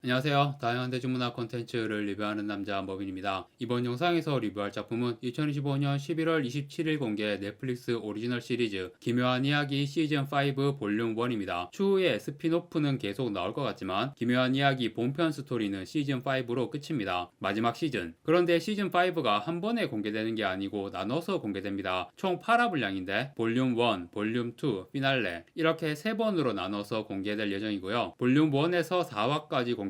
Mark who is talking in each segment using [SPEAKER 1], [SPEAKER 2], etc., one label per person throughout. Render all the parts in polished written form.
[SPEAKER 1] 안녕하세요. 다양한 대중문화 콘텐츠를 리뷰하는 남자 머빈입니다. 이번 영상에서 리뷰할 작품은 2025년 11월 27일 공개 넷플릭스 오리지널 시리즈 기묘한 이야기 시즌5 볼륨 1입니다. 추후에 스핀오프는 계속 나올 것 같지만 기묘한 이야기 본편 스토리는 시즌5로 끝입니다. 마지막 시즌. 그런데 시즌5가 한 번에 공개되는 게 아니고 나눠서 공개됩니다. 총 8화 분량인데 볼륨 1, 볼륨 2, 피날레 이렇게 3번으로 나눠서 공개될 예정이고요. 볼륨 1에서 4화까지 공개되었고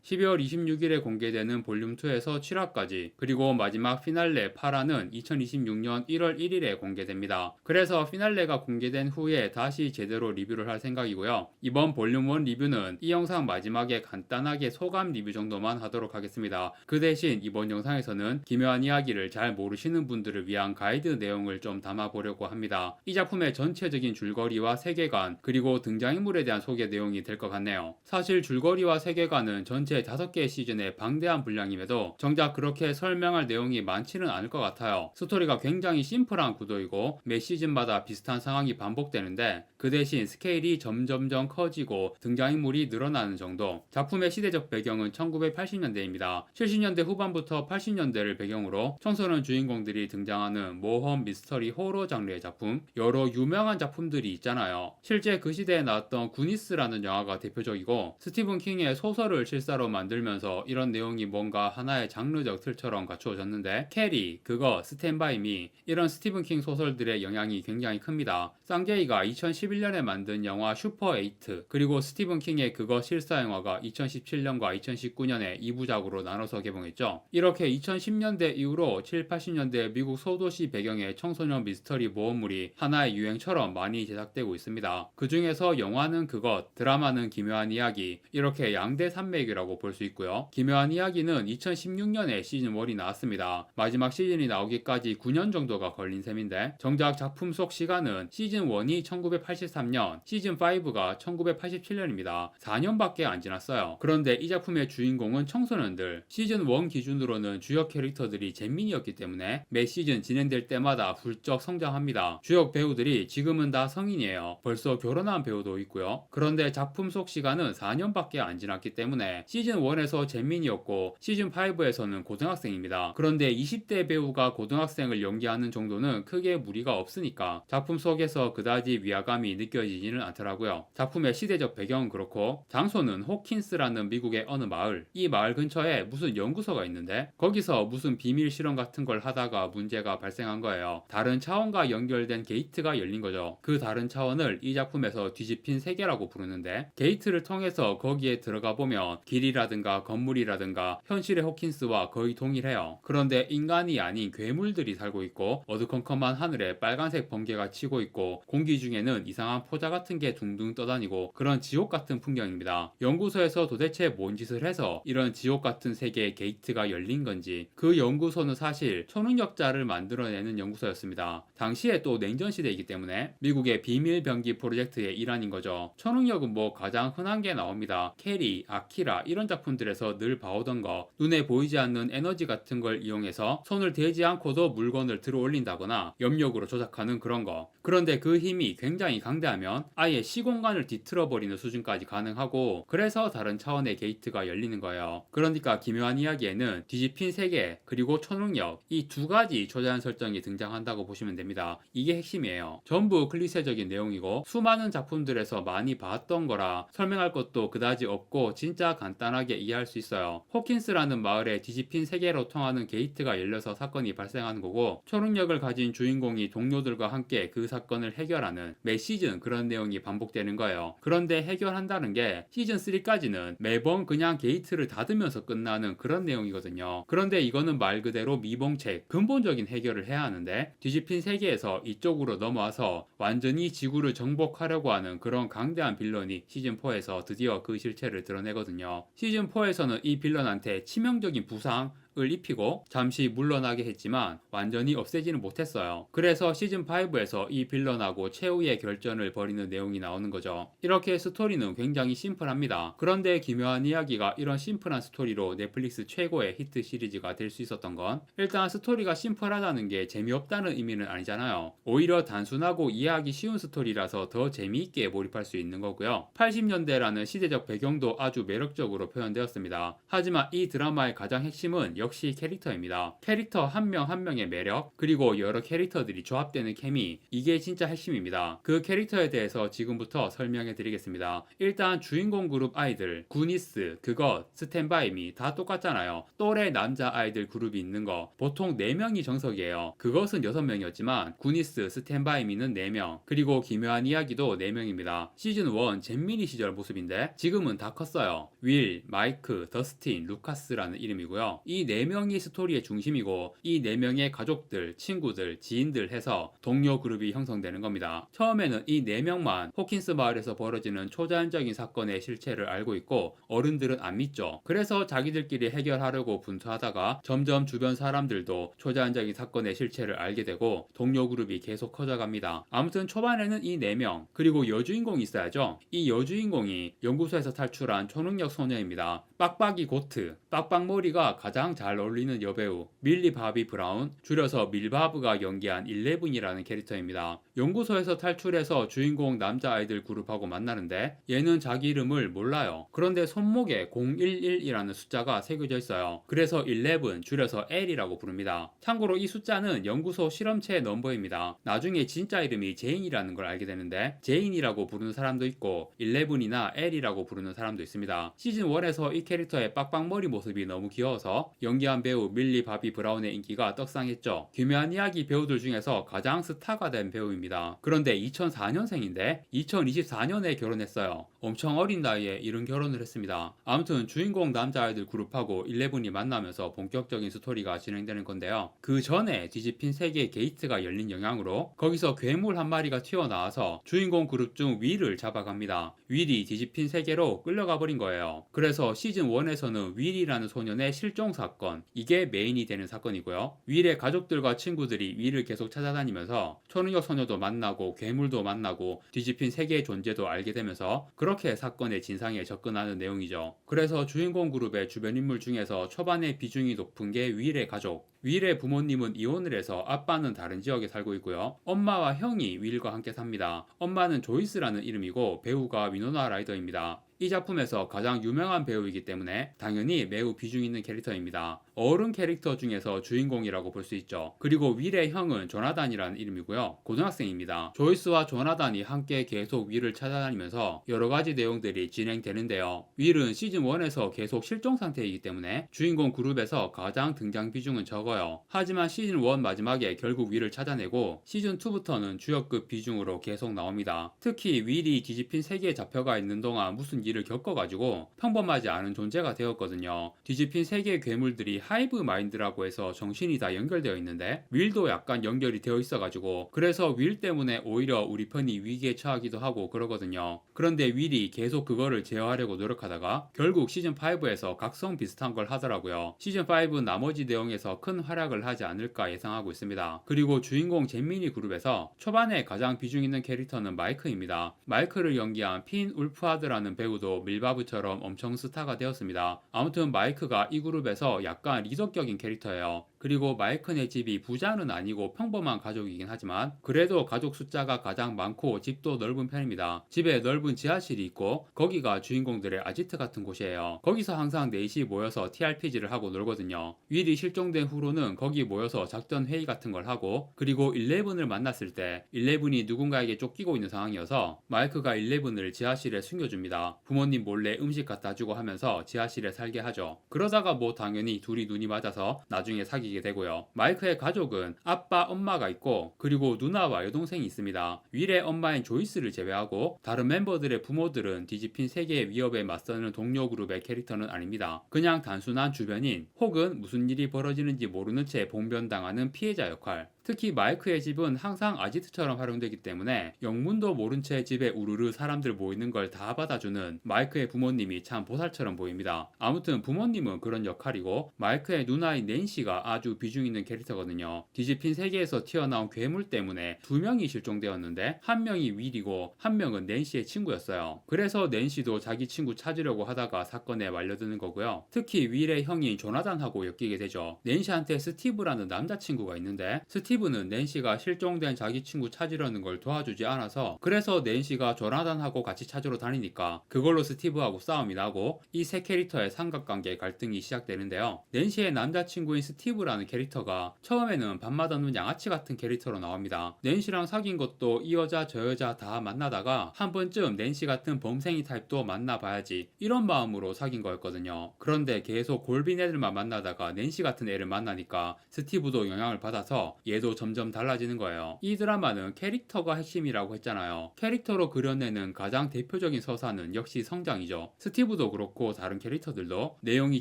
[SPEAKER 1] 12월 26일에 공개되는 볼륨 2에서 7화까지 그리고 마지막 피날레 8화는 2026년 1월 1일에 공개됩니다. 그래서 피날레가 공개된 후에 다시 제대로 리뷰를 할 생각이고요. 이번 볼륨 1 리뷰는 이 영상 마지막에 간단하게 소감 리뷰 정도만 하도록 하겠습니다. 그 대신 이번 영상에서는 기묘한 이야기를 잘 모르시는 분들을 위한 가이드 내용을 좀 담아보려고 합니다. 이 작품의 전체적인 줄거리와 세계관 그리고 등장인물에 대한 소개 내용이 될 것 같네요. 사실 줄거리와 세계관은 전체 5개의 시즌의 방대한 분량임에도 정작 그렇게 설명할 내용이 많지는 않을 것 같아요. 스토리가 굉장히 심플한 구도이고 매 시즌마다 비슷한 상황이 반복되는데 그 대신 스케일이 점점점 커지고 등장인물이 늘어나는 정도. 작품의 시대적 배경은 1980년대입니다. 70년대 후반부터 80년대를 배경으로 청소년 주인공들이 등장하는 모험, 미스터리, 호러 장르의 작품. 여러 유명한 작품들이 있잖아요. 실제 그 시대에 나왔던 구니스라는 영화가 대표적이고 스티븐 킹의 소설을 실사로 만들면서 이런 내용이 뭔가 하나의 장르적 틀처럼 갖추어졌는데 캐리, 그거, 스탠바이 미 이런 스티븐 킹 소설들의 영향이 굉장히 큽니다. 쌍게이가 2011년에 만든 영화 슈퍼 에이트 그리고 스티븐 킹의 그거 실사 영화가 2017년과 2019년에 2부작으로 나눠서 개봉했죠. 이렇게 2010년대 이후로 7, 80년대 미국 소도시 배경의 청소년 미스터리 모험물이 하나의 유행처럼 많이 제작되고 있습니다. 그 중에서 영화는 그것, 드라마는 기묘한 이야기 이렇게 양대 산맥이라고 볼 수 있고요. 기묘한 이야기는 2016년에 시즌 1이 나왔습니다. 마지막 시즌이 나오기까지 9년 정도가 걸린 셈인데 정작 작품 속 시간은 시즌 1이 1983년, 시즌 5가 1987년입니다. 4년밖에 안 지났어요. 그런데 이 작품의 주인공은 청소년들. 시즌 1 기준으로는 주역 캐릭터들이 잼민이었기 때문에 매 시즌 진행될 때마다 훌쩍 성장합니다. 주역 배우들이 지금은 다 성인이에요. 벌써 결혼한 배우도 있고요. 그런데 작품 속 시간은 4년밖에 안 지났기 때문에 시즌 1에서 잼민이었고 시즌 5에서는 고등학생입니다. 그런데 20대 배우가 고등학생을 연기하는 정도는 크게 무리가 없으니까 작품 속에서 그다지 위화감이 느껴지지는 않더라고요. 작품의 시대적 배경은 그렇고 장소는 호킨스라는 미국의 어느 마을. 이 마을 근처에 무슨 연구소가 있는데 거기서 무슨 비밀 실험 같은 걸 하다가 문제가 발생한 거예요. 다른 차원과 연결된 게이트가 열린 거죠. 그 다른 차원을 이 작품에서 뒤집힌 세계라고 부르는데 게이트를 통해서 거기에 들어가 보면 길이라든가 건물이라든가 현실의 호킨스와 거의 동일해요. 그런데 인간이 아닌 괴물들이 살고 있고 어두컴컴한 하늘에 빨간색 번개가 치고 있고 공기 중에는 이상한 포자 같은 게 둥둥 떠다니고 그런 지옥 같은 풍경입니다. 연구소에서 도대체 뭔 짓을 해서 이런 지옥 같은 세계의 게이트가 열린 건지. 그 연구소는 사실 초능력자를 만들어내는 연구소였습니다. 당시에 또 냉전 시대이기 때문에 미국의 비밀 병기 프로젝트의 일환인 거죠. 초능력은 뭐 가장 흔한 게 나옵니다. 캐리, 아키라 이런 작품들에서 늘 봐오던 거. 눈에 보이지 않는 에너지 같은 걸 이용해서 손을 대지 않고도 물건을 들어 올린다거나 염력으로 조작하는 그런 거. 그런데 그 힘이 굉장히 강대하면 아예 시공간을 뒤틀어 버리는 수준까지 가능하고 그래서 다른 차원의 게이트가 열리는 거예요. 그러니까 기묘한 이야기에는 뒤집힌 세계 그리고 초능력 이 두 가지 초자연 설정이 등장한다고 보시면 됩니다. 이게 핵심이에요. 전부 클리셰적인 내용이고 수많은 작품들에서 많이 봤던 거라 설명할 것도 그다지 없고 진짜 간단하게 이해할 수 있어요. 호킨스라는 마을에 뒤집힌 세계로 통하는 게이트가 열려서 사건이 발생하는 거고 초능력을 가진 주인공이 동료들과 함께 그 사건을 해결하는 매 시즌 그런 내용이 반복되는 거예요. 그런데 해결한다는 게 시즌 3까지는 매번 그냥 게이트를 닫으면서 끝나는 그런 내용이거든요. 그런데 이거는 말 그대로 미봉책, 근본적인 해결을 해야 하는데 뒤집힌 세계에서 이쪽으로 넘어와서 완전히 지구를 정복하려고 하는 그런 강대한 빌런이 시즌 4에서 드디어 그 실체를 드러내거든요. 시즌 4에서는 이 빌런한테 치명적인 부상 마스크를 입히고 잠시 물러나게 했지만 완전히 없애지는 못했어요. 그래서 시즌5에서 이 빌런하고 최후의 결전을 벌이는 내용이 나오는 거죠. 이렇게 스토리는 굉장히 심플합니다. 그런데 기묘한 이야기가 이런 심플한 스토리로 넷플릭스 최고의 히트 시리즈가 될 수 있었던 건 일단 스토리가 심플하다는 게 재미없다는 의미는 아니잖아요. 오히려 단순하고 이해하기 쉬운 스토리라서 더 재미있게 몰입할 수 있는 거고요. 80년대라는 시대적 배경도 아주 매력적으로 표현되었습니다. 하지만 이 드라마의 가장 핵심은 역시 캐릭터입니다. 캐릭터 한 명 한 명의 매력, 그리고 여러 캐릭터들이 조합되는 케미, 이게 진짜 핵심입니다. 그 캐릭터에 대해서 지금부터 설명해 드리겠습니다. 일단 주인공 그룹 아이들, 구니스, 그것, 스탠바이미 다 똑같잖아요. 또래 남자 아이들 그룹이 있는 거 보통 4명이 정석이에요. 그것은 6명이었지만 구니스, 스탠바이미는 4명, 그리고 기묘한 이야기도 4명입니다. 시즌1 잼민이 시절 모습인데 지금은 다 컸어요. 윌, 마이크, 더스틴, 루카스라는 이름이고요. 이 4명이 스토리의 중심이고 이 4명의 가족들, 친구들, 지인들 해서 동료 그룹이 형성되는 겁니다. 처음에는 이 4명만 호킨스 마을에서 벌어지는 초자연적인 사건의 실체를 알고 있고 어른들은 안 믿죠. 그래서 자기들끼리 해결하려고 분투하다가 점점 주변 사람들도 초자연적인 사건의 실체를 알게 되고 동료 그룹이 계속 커져갑니다. 아무튼 초반에는 이 4명, 그리고 여주인공이 있어야죠. 이 여주인공이 연구소에서 탈출한 초능력 소녀입니다. 빡빡이 고트, 빡빡머리가 가장 잘 어울리는 여배우 밀리 바비 브라운, 줄여서 밀바브가 연기한 11이라는 캐릭터입니다. 연구소에서 탈출해서 주인공 남자아이들 그룹하고 만나는데 얘는 자기 이름을 몰라요. 그런데 손목에 011이라는 숫자가 새겨져 있어요. 그래서 11, 줄여서 L이라고 부릅니다. 참고로 이 숫자는 연구소 실험체 넘버입니다. 나중에 진짜 이름이 제인이라는 걸 알게 되는데 제인이라고 부르는 사람도 있고 11이나 L이라고 부르는 사람도 있습니다. 시즌1에서 이 캐릭터의 빡빡머리 모습이 너무 귀여워서 연기한 배우 밀리 바비 브라운의 인기가 떡상했죠. 기묘한 이야기 배우들 중에서 가장 스타가 된 배우입니다. 그런데 2004년생인데 2024년에 결혼했어요. 엄청 어린 나이에 이른 결혼을 했습니다. 아무튼 주인공 남자아이들 그룹하고 11이 만나면서 본격적인 스토리가 진행되는 건데요. 그 전에 뒤집힌 세계의 게이트가 열린 영향으로 거기서 괴물 한 마리가 튀어나와서 주인공 그룹 중 윌을 잡아갑니다. 윌이 뒤집힌 세계로 끌려가 버린 거예요. 그래서 시즌1에서는 윌이라는 소년의 실종 사건, 이게 메인이 되는 사건이고요. 윌의 가족들과 친구들이 윌을 계속 찾아다니면서 초능력 소녀도 만나고 괴물도 만나고 뒤집힌 세계의 존재도 알게 되면서 그렇게 사건의 진상에 접근하는 내용이죠. 그래서 주인공 그룹의 주변 인물 중에서 초반에 비중이 높은 게 윌의 가족. 윌의 부모님은 이혼을 해서 아빠는 다른 지역에 살고 있고요. 엄마와 형이 윌과 함께 삽니다. 엄마는 조이스라는 이름이고 배우가 위노나 라이더입니다. 이 작품에서 가장 유명한 배우이기 때문에 당연히 매우 비중 있는 캐릭터입니다. 어른 캐릭터 중에서 주인공이라고 볼 수 있죠. 그리고 윌의 형은 조나단이라는 이름이고요. 고등학생입니다. 조이스와 조나단이 함께 계속 윌을 찾아다니면서 여러가지 내용들이 진행되는데요. 윌은 시즌1에서 계속 실종 상태이기 때문에 주인공 그룹에서 가장 등장 비중은 적어요. 하지만 시즌1 마지막에 결국 윌을 찾아내고 시즌2부터는 주역급 비중으로 계속 나옵니다. 특히 윌이 뒤집힌 세계에 잡혀가 있는 동안 무슨 일을 겪어가지고 평범하지 않은 존재가 되었거든요. 뒤집힌 세계의 괴물들이 하이브 마인드라고 해서 정신이 다 연결되어 있는데 윌도 약간 연결이 되어 있어가지고 그래서 윌 때문에 오히려 우리 편이 위기에 처하기도 하고 그러거든요. 그런데 윌이 계속 그거를 제어하려고 노력하다가 결국 시즌5에서 각성 비슷한 걸 하더라고요. 시즌5 나머지 내용에서 큰 활약을 하지 않을까 예상하고 있습니다. 그리고 주인공 잼미니 그룹에서 초반에 가장 비중 있는 캐릭터는 마이크입니다. 마이크를 연기한 핀 울프하드라는 배우도 밀바브처럼 엄청 스타가 되었습니다. 아무튼 마이크가 이 그룹에서 약간 리더격인 캐릭터예요. 그리고 마이크네 집이 부자는 아니고 평범한 가족이긴 하지만 그래도 가족 숫자가 가장 많고 집도 넓은 편입니다. 집에 넓은 지하실이 있고 거기가 주인공들의 아지트 같은 곳이에요. 거기서 항상 넷이 모여서 TRPG를 하고 놀거든요. 윌이 실종된 후로는 거기 모여서 작전 회의 같은 걸 하고 그리고 11을 만났을 때 11이 누군가에게 쫓기고 있는 상황이어서 마이크가 11을 지하실에 숨겨줍니다. 부모님 몰래 음식 갖다 주고 하면서 지하실에 살게 하죠. 그러다가 뭐 당연히 둘이 눈이 맞아서 나중에 사귀게 되고요. 마이크의 가족은 아빠, 엄마가 있고 그리고 누나와 여동생이 있습니다. 윌의 엄마인 조이스를 제외하고 다른 멤버들의 부모들은 뒤집힌 세계의 위협에 맞서는 동료 그룹의 캐릭터는 아닙니다. 그냥 단순한 주변인 혹은 무슨 일이 벌어지는지 모르는 채 봉변당하는 피해자 역할. 특히 마이크의 집은 항상 아지트처럼 활용되기 때문에 영문도 모른 채 집에 우르르 사람들 모이는 걸 다 받아주는 마이크의 부모님이 참 보살처럼 보입니다. 아무튼 부모님은 그런 역할이고 마이크의 누나인 낸시가 아주 비중 있는 캐릭터거든요. 뒤집힌 세계에서 튀어나온 괴물 때문에 두 명이 실종되었는데 한 명이 윌이고 한 명은 낸시의 친구였어요. 그래서 낸시도 자기 친구 찾으려고 하다가 사건에 말려드는 거고요. 특히 윌의 형인 조나단하고 엮이게 되죠. 낸시한테 스티브라는 남자친구가 있는데 스티브는 낸시가 실종된 자기 친구 찾으려는 걸 도와주지 않아서 그래서 낸시가 조나단하고 같이 찾으러 다니니까 그걸로 스티브하고 싸움이 나고 이 세 캐릭터의 삼각관계 갈등이 시작되는데요. 낸시의 남자친구인 스티브라는 캐릭터가 처음에는 밤마다 눈 양아치 같은 캐릭터로 나옵니다. 낸시랑 사귄 것도 이 여자 저 여자 다 만나다가 한 번쯤 낸시 같은 범생이 타입도 만나봐야지 이런 마음으로 사귄 거였거든요. 그런데 계속 골빈 애들만 만나다가 낸시 같은 애를 만나니까 스티브도 영향을 받아서 얘도 점점 달라지는 거예요. 이 드라마는 캐릭터가 핵심이라고 했잖아요. 캐릭터로 그려내는 가장 대표적인 서사는 역시 성장이죠. 스티브도 그렇고 다른 캐릭터들도 내용이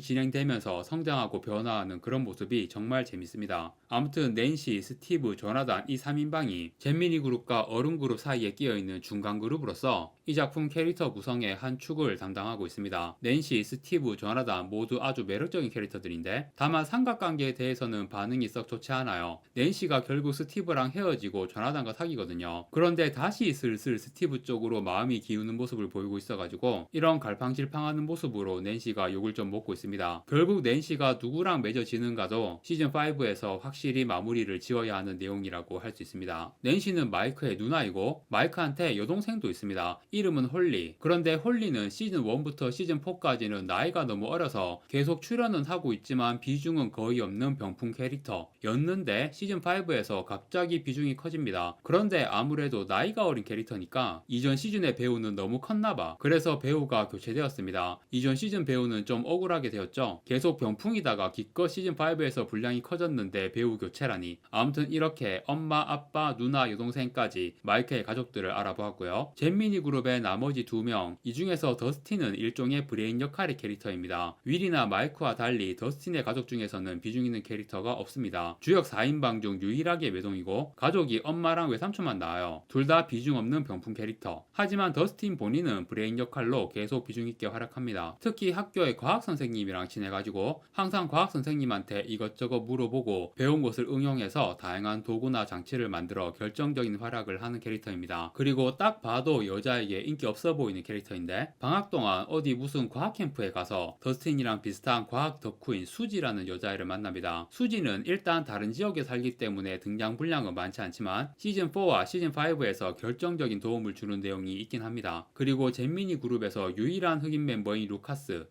[SPEAKER 1] 진행되면서 성장하고 변화하는 그런 모습이 정말 재밌습니다. 아무튼 낸시, 스티브, 조나단 이 3인방이 잼미니 그룹과 어른 그룹 사이에 끼어있는 중간 그룹으로서 이 작품 캐릭터 구성의 한 축을 담당하고 있습니다. 낸시, 스티브, 조나단 모두 아주 매력적인 캐릭터들인데 다만 삼각관계에 대해서는 반응이 썩 좋지 않아요. 낸시가 결국 스티브랑 헤어지고 조나단과 사귀거든요. 그런데 다시 슬슬 스티브 쪽으로 마음이 기우는 모습을 보이고 있어가지고 이런 갈팡질팡하는 모습으로 낸시가 욕을 좀 먹고 있습니다. 결국 낸시가 누구랑 맺어지는가도 시즌5에서 확실히 마무리를 지어야 하는 내용이라고 할 수 있습니다. 낸시는 마이크의 누나이고 마이크한테 여동생도 있습니다. 이름은 홀리. 그런데 홀리는 시즌1부터 시즌4까지는 나이가 너무 어려서 계속 출연은 하고 있지만 비중은 거의 없는 병풍 캐릭터였는데 시즌5에서 갑자기 비중이 커집니다. 그런데 아무래도 나이가 어린 캐릭터니까 이전 시즌의 배우는 너무 컸나봐. 그래서 배우가 교체되었습니다. 이전 시즌 배우는 좀 억울하게 되었죠. 계속 병풍이다가 기껏 시즌5에서 분량이 커졌는데 배우 교체라니. 아무튼 이렇게 엄마, 아빠, 누나, 여동생까지 마이크의 가족들을 알아보았고요. 잼미니 그룹의 나머지 2명, 이 중에서 더스틴은 일종의 브레인 역할의 캐릭터입니다. 윌이나 마이크와 달리 더스틴의 가족 중에서는 비중 있는 캐릭터가 없습니다. 주역 4인방 중 유일하게 외동이고 가족이 엄마랑 외삼촌만 나와요. 둘 다 비중 없는 병풍 캐릭터. 하지만 더스틴 본인은 브레인 역할로 계속 비중 있게 활약합니다. 특히 학교의 과학 선생님이랑 친해가지고 항상 과학 선생님한테 이것저것 물어보고 배운 것을 응용해서 다양한 도구나 장치를 만들어 결정적인 활약을 하는 캐릭터입니다. 그리고 딱 봐도 여자에게 인기 없어 보이는 캐릭터인데 방학 동안 어디 무슨 과학 캠프에 가서 더스틴이랑 비슷한 과학 덕후인 수지라는 여자애를 만납니다. 수지는 일단 다른 지역에 살기 때문에 등장 분량은 많지 않지만 시즌4와 시즌5에서 결정적인 도움을 주는 내용이 있긴 합니다. 그리고 잼미니 그룹에서 유일한 흑인 멤버인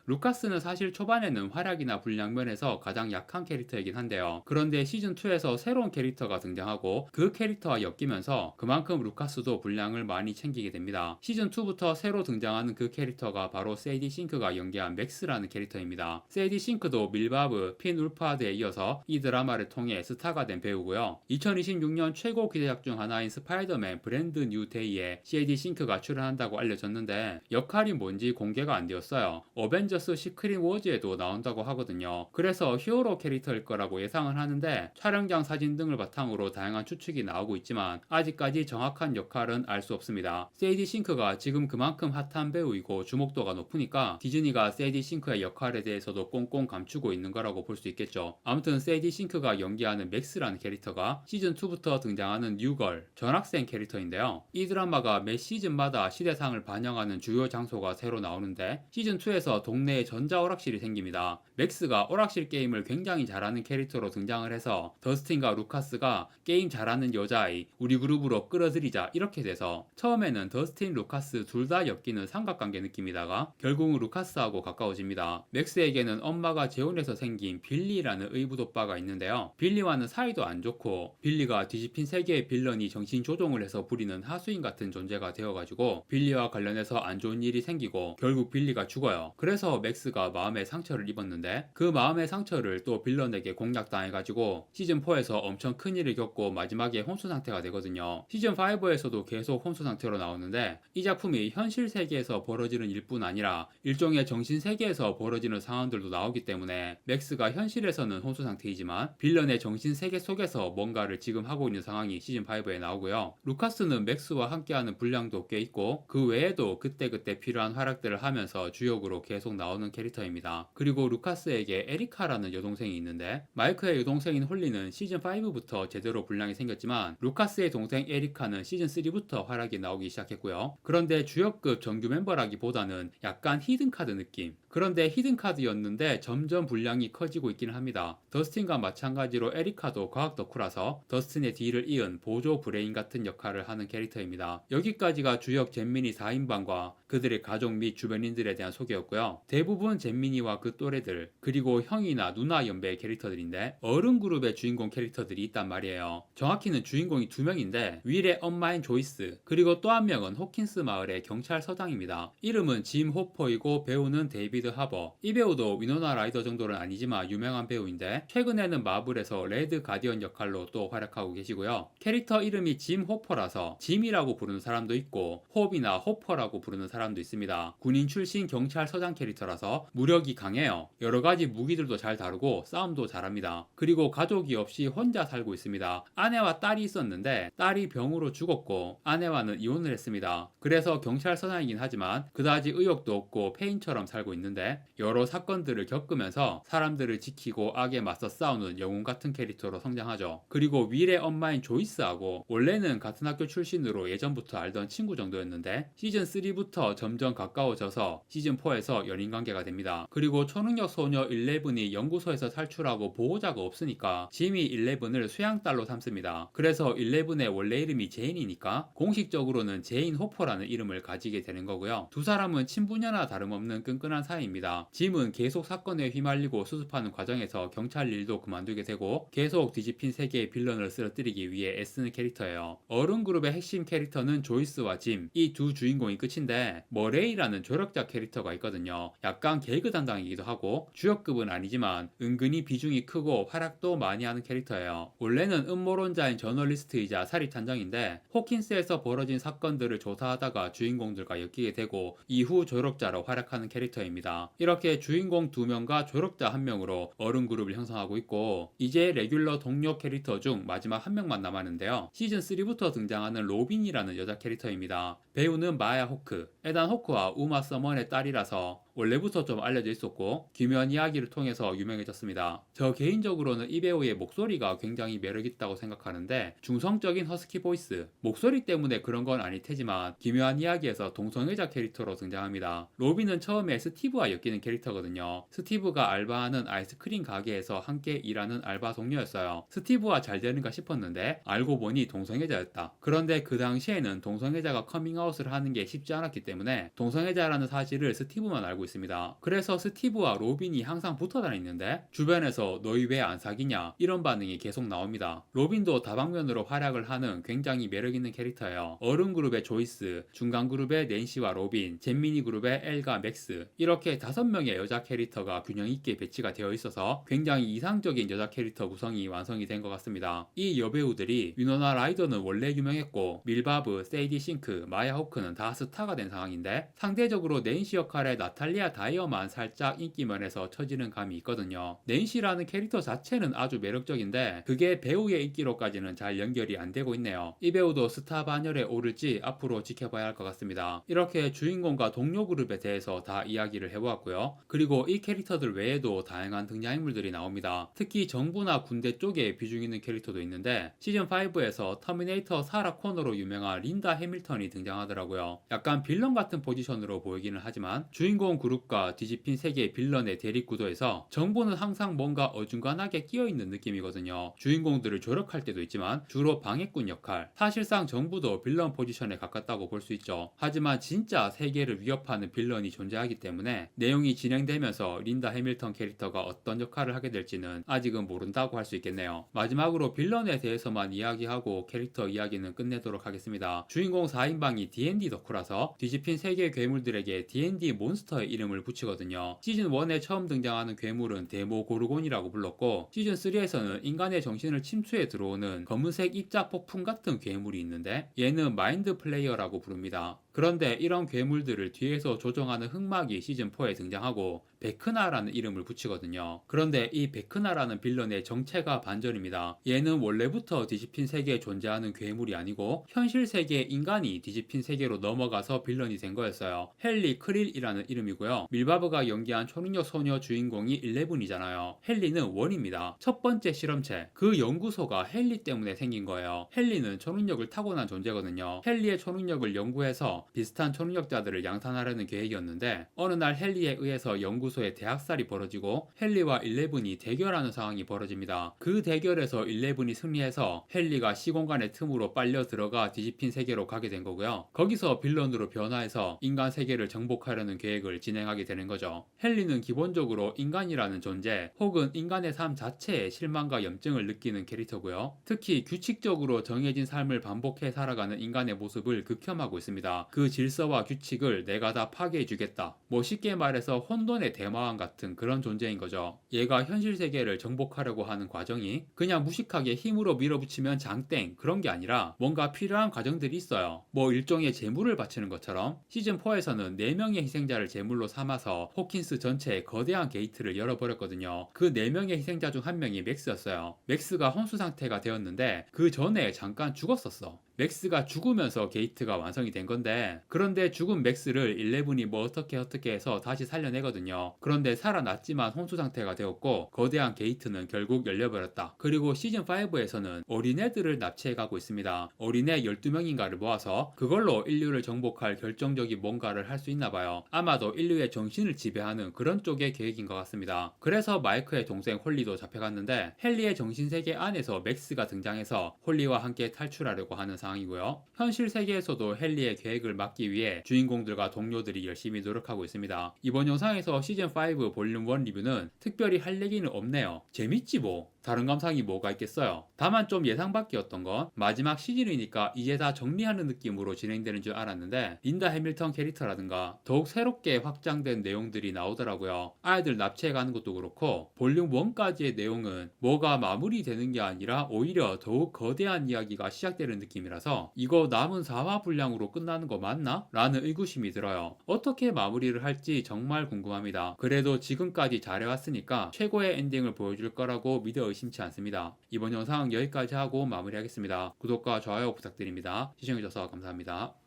[SPEAKER 1] 루카스는 사실 초반에는 활약이나 분량면에서 가장 약한 캐릭터이긴 한데요. 그런데 시즌2에서 새로운 캐릭터가 등장하고 그 캐릭터와 엮이면서 그만큼 루카스도 분량을 많이 챙기게 됩니다. 시즌2부터 새로 등장하는 그 캐릭터가 바로 세이디 싱크가 연기한 맥스라는 캐릭터입니다. 세이디 싱크도 밀바브, 핀 울파드에 이어서 이 드라마를 통해 스타가 된 배우고요. 2026년 최고 기대작 중 하나인 스파이더맨 브랜드 뉴 데이에 세이디 싱크가 출연한다고 알려졌는데 역할이 뭔지 공개가 안 되었어요. 어벤져스 시크릿 워즈에도 나온다고 하거든요. 그래서 히어로 캐릭터일 거라고 예상을 하는데 촬영장 사진 등을 바탕으로 다양한 추측이 나오고 있지만 아직까지 정확한 역할은 알 수 없습니다. 세이디 싱크가 지금 그만큼 핫한 배우이고 주목도가 높으니까 디즈니가 세이디 싱크의 역할에 대해서도 꽁꽁 감추고 있는 거라고 볼 수 있겠죠. 아무튼 세이디 싱크가 연기하는 맥스라는 캐릭터가 시즌2부터 등장하는 뉴걸, 전학생 캐릭터인데요. 이 드라마가 매 시즌마다 시대상을 반영하는 주요 장소가 새로 나오는데 시즌2에서 동네에 전자오락실이 생깁니다. 맥스가 오락실 게임을 굉장히 잘하는 캐릭터로 등장을 해서 더스틴과 루카스가 게임 잘하는 여자아이 우리 그룹으로 끌어들이자 이렇게 돼서 처음에는 더스틴, 루카스 둘 다 엮이는 삼각관계 느낌이다가 결국은 루카스하고 가까워집니다. 맥스에게는 엄마가 재혼해서 생긴 빌리라는 의붓오빠가 있는데요. 빌리와는 사이도 안 좋고 빌리가 뒤집힌 세계의 빌런이 정신 조종을 해서 부리는 하수인 같은 존재가 되어가지고 빌리와 관련해서 안 좋은 일이 생기고 결국 빌리가 죽어요. 그래서 맥스가 마음의 상처를 입었는데 그 마음의 상처를 또 빌런에게 공략당해가지고 시즌4에서 엄청 큰일을 겪고 마지막에 혼수 상태가 되거든요. 시즌5에서도 계속 혼수 상태로 나오는데 이 작품이 현실 세계에서 벌어지는 일뿐 아니라 일종의 정신 세계에서 벌어지는 상황들도 나오기 때문에 맥스가 현실에서는 혼수 상태이지만 빌런의 정신 세계 속에서 하면서 뭔가를 지금 하고 있는 상황이 시즌5에 나오고요. 루카스는 맥스와 함께하는 분량도 꽤 있고 그 외에도 그때그때 필요한 활약들을 하면서 주역으로 계속 나오는 캐릭터입니다. 그리고 루카스에게 에리카라는 여동생이 있는데 마이크의 여동생인 홀리는 시즌5부터 제대로 분량이 생겼지만 루카스의 동생 에리카는 시즌3부터 활약이 나오기 시작했고요. 그런데 주역급 정규 멤버라기보다는 약간 히든카드 느낌. 그런데 히든카드였는데 점점 분량이 커지고 있기는 합니다. 더스틴과 마찬가지로 에리카도 과학 덕후라서 더스틴의 뒤를 이은 보조 브레인 같은 역할을 하는 캐릭터입니다. 여기까지가 주역 잼민이 4인방과 그들의 가족 및 주변인들에 대한 소개였고요. 대부분 잼민이와 그 또래들 그리고 형이나 누나 연배의 캐릭터들인데 어른 그룹의 주인공 캐릭터들이 있단 말이에요. 정확히는 주인공이 2명인데 윌의 엄마인 조이스 그리고 또 한 명은 호킨스 마을의 경찰서장입니다. 이름은 짐 호퍼이고 배우는 데이비드 하버. 이 배우도 위노나 라이더 정도는 아니지만 유명한 배우인데 최근에는 마블에서 레드 가디언 역할로 또 활약하고 계시고요. 캐릭터 이름이 짐 호퍼라서 짐이라고 부르는 사람도 있고 홉이나 호퍼라고 부르는 사람도 있습니다. 군인 출신 경찰서장 캐릭터라서 무력이 강해요. 여러가지 무기들도 잘 다루고 싸움도 잘합니다. 그리고 가족이 없이 혼자 살고 있습니다. 아내와 딸이 있었는데 딸이 병으로 죽었고 아내와는 이혼을 했습니다. 그래서 경찰서장이긴 하지만 그다지 의욕도 없고 페인처럼 살고 있는데 여러 사건들을 겪으면서 사람들을 지키고 악에 맞서 싸우는 영웅 같은 캐릭터로 성장하죠. 그리고 윌의 엄마인 조이스하고 원래는 같은 학교 출신으로 예전부터 알던 친구 정도였는데 시즌3부터 점점 가까워져서 시즌4에서 연인관계가 됩니다. 그리고 초능력 소녀 11이 연구소에서 탈출하고 보호자가 없으니까 짐이 11을 수양딸로 삼습니다. 그래서 11의 원래 이름이 제인이니까 공식적으로는 제인 호퍼라는 이름을 가지게 되는 거고요. 두 사람은 친부녀나 다름없는 끈끈한 사이입니다. 짐은 계속 사건에 휘말리고 수습하는 과정에서 경찰 일도 그만두게 되고 계속 뒤집힌 세계의 빌런을 쓰러뜨리기 위해 애쓰는 캐릭터예요. 어른 그룹의 핵심 캐릭터는 조이스와 짐, 이 두 주인공이 끝인데 머레이라는 조력자 캐릭터가 있거든요. 약간 개그 담당이기도 하고 주역급은 아니지만 은근히 비중이 크고 활약도 많이 하는 캐릭터예요. 원래는 음모론자인 저널리스트이자 사립탄장인데 호킨스에서 벌어진 사건들을 조사하다가 주인공들과 엮이게 되고 이후 조력자로 활약하는 캐릭터입니다. 이렇게 주인공 2명과 조력자 1명으로 어른 그룹을 형성하고 있고 이제 레귤러 동료 캐릭터 중 마지막 1명만 남았는데요. 시즌3부터 등장하는 로빈이라는 여자 캐릭터입니다. 배우는 마야 호크, 에단 호크와 우마 서먼의 딸이라서 원래부터 좀 알려져 있었고 기묘한 이야기를 통해서 유명해졌습니다. 저 개인적으로는 이 배우의 목소리가 굉장히 매력있다고 생각하는데 중성적인 허스키 보이스, 목소리 때문에 그런 건 아닐 테지만 기묘한 이야기에서 동성애자 캐릭터로 등장합니다. 로빈은 처음에 스티브와 엮이는 캐릭터거든요. 스티브가 알바하는 아이스크림 가게에서 함께 일하는 알바 동료였어요. 스티브와 잘 되는가 싶었는데 알고 보니 동성애자였다. 그런데 그 당시에는 동성애자가 커밍아웃을 하는 게 쉽지 않았기 때문에 동성애자라는 사실을 스티브만 알고 있습니다. 그래서 스티브와 로빈이 항상 붙어 다니는데 주변에서 너희 왜 안 사귀냐 이런 반응이 계속 나옵니다. 로빈도 다방면으로 활약을 하는 굉장히 매력있는 캐릭터예요. 어른 그룹의 조이스, 중간 그룹의 낸시와 로빈, 잼미니 그룹의 엘과 맥스 이렇게 5명의 여자 캐릭터가 균형 있게 배치가 되어 있어서 굉장히 이상적인 여자 캐릭터 구성이 완성이 된 것 같습니다. 이 여배우들이 위노나 라이더는 원래 유명했고 밀바브, 세이디 싱크, 마야 호크는 다 스타가 된 상황인데 상대적으로 낸시 역할의 나탈리아 다이어만 살짝 인기면에서 처지는 감이 있거든요. 낸시라는 캐릭터 자체는 아주 매력적인데 그게 배우의 인기로까지는 잘 연결이 안 되고 있네요. 이 배우도 스타 반열에 오를지 앞으로 지켜봐야 할 것 같습니다. 이렇게 주인공과 동료 그룹에 대해서 다 이야기를 해보았고요. 그리고 이 캐릭터들 외에도 다양한 등장인물들이 나옵니다. 특히 정부나 군대 쪽에 비중 있는 캐릭터도 있는데 시즌5에서 터미네이터 사라 코너로 유명한 린다 해밀턴이 등장하더라고요. 약간 빌런 같은 포지션으로 보이기는 하지만 주인공 그룹과 뒤집힌 세계의 빌런의 대립구도에서 정부는 항상 뭔가 어중간하게 끼어있는 느낌이거든요. 주인공들을 조력할 때도 있지만 주로 방해꾼 역할, 사실상 정부도 빌런 포지션에 가깝다고 볼 수 있죠. 하지만 진짜 세계를 위협하는 빌런이 존재하기 때문에 내용이 진행되면서 린다 해밀턴 캐릭터가 어떤 역할을 하게 될지는 아직은 모른다고 할 수 있겠네요. 마지막으로 빌런에 대해서만 이야기하고 캐릭터 이야기는 끝내도록 하겠습니다. 주인공 4인방이 D&D 덕후라서 뒤집힌 세계 괴물들에게 D&D 몬스터의 이름을 붙이거든요. 시즌1에 처음 등장하는 괴물은 데모 고르곤이라고 불렀고 시즌3에서는 인간의 정신을 침투해 들어오는 검은색 입자 폭풍 같은 괴물이 있는데 얘는 마인드 플레이어라고 부릅니다. 그런데 이런 괴물들을 뒤에서 조종하는 흑막이 시즌4에 등장하고 베크나라는 이름을 붙이거든요. 그런데 이 베크나라는 빌런의 정체가 반전입니다. 얘는 원래부터 뒤집힌 세계에 존재하는 괴물이 아니고 현실 세계의 인간이 뒤집힌 세계로 넘어가서 빌런이 된 거였어요. 헨리 크릴이라는 이름이고요. 밀바브가 연기한 초능력 소녀 주인공이 11이잖아요. 헨리는 원입니다. 첫 번째 실험체. 그 연구소가 헨리 때문에 생긴 거예요. 헨리는 초능력을 타고난 존재거든요. 헨리의 초능력을 연구해서 비슷한 초능력자들을 양산하려는 계획이었는데 어느 날 헨리에 의해서 연구소에 대학살이 벌어지고 헨리와 11이 대결하는 상황이 벌어집니다. 그 대결에서 11이 승리해서 헨리가 시공간의 틈으로 빨려 들어가 뒤집힌 세계로 가게 된 거고요. 거기서 빌런으로 변화해서 인간 세계를 정복하려는 계획을 진행하게 되는 거죠. 헨리는 기본적으로 인간이라는 존재 혹은 인간의 삶 자체에 실망과 염증을 느끼는 캐릭터고요. 특히 규칙적으로 정해진 삶을 반복해 살아가는 인간의 모습을 극혐하고 있습니다. 그 질서와 규칙을 내가 다 파괴해주겠다. 뭐 쉽게 말해서 혼돈의 대마왕 같은 그런 존재인 거죠. 얘가 현실 세계를 정복하려고 하는 과정이 그냥 무식하게 힘으로 밀어붙이면 장땡 그런 게 아니라 뭔가 필요한 과정들이 있어요. 뭐 일종의 제물을 바치는 것처럼 시즌4에서는 4명의 희생자를 제물로 삼아서 호킨스 전체에 거대한 게이트를 열어버렸거든요. 그 4명의 희생자 중 한 명이 맥스였어요. 맥스가 혼수 상태가 되었는데 그 전에 잠깐 죽었었어. 맥스가 죽으면서 게이트가 완성이 된 건데 그런데 죽은 맥스를 11이 뭐 어떻게 해서 다시 살려내거든요. 그런데 살아났지만 혼수 상태가 되었고 거대한 게이트는 결국 열려버렸다. 그리고 시즌5에서는 어린애들을 납치해가고 있습니다. 어린애 12명인가를 모아서 그걸로 인류를 정복할 결정적인 뭔가를 할 수 있나봐요. 아마도 인류의 정신을 지배하는 그런 쪽의 계획인 것 같습니다. 그래서 마이크의 동생 홀리도 잡혀갔는데 헨리의 정신세계 안에서 맥스가 등장해서 홀리와 함께 탈출하려고 하는 상황이고요. 현실 세계에서도 헨리의 계획을 막기 위해 주인공들과 동료들이 열심히 노력하고 있습니다. 이번 영상에서 시즌5 볼륨 1 리뷰는 특별히 할 얘기는 없네요. 재밌지 뭐. 다른 감상이 뭐가 있겠어요. 다만 좀 예상 밖이었던 건 마지막 시즌이니까 이제 다 정리하는 느낌으로 진행되는 줄 알았는데 린다 해밀턴 캐릭터라든가 더욱 새롭게 확장된 내용들이 나오더라고요. 아이들 납치해가는 것도 그렇고 볼륨 1까지의 내용은 뭐가 마무리되는 게 아니라 오히려 더욱 거대한 이야기가 시작되는 느낌이라서 이거 남은 4화 분량으로 끝나는 거 맞나? 라는 의구심이 들어요. 어떻게 마무리를 할지 정말 궁금합니다. 그래도 지금까지 잘해왔으니까 최고의 엔딩을 보여줄 거라고 믿어 의심치 않습니다. 이번 영상 여기까지 하고 마무리하겠습니다. 구독과 좋아요 부탁드립니다. 시청해주셔서 감사합니다.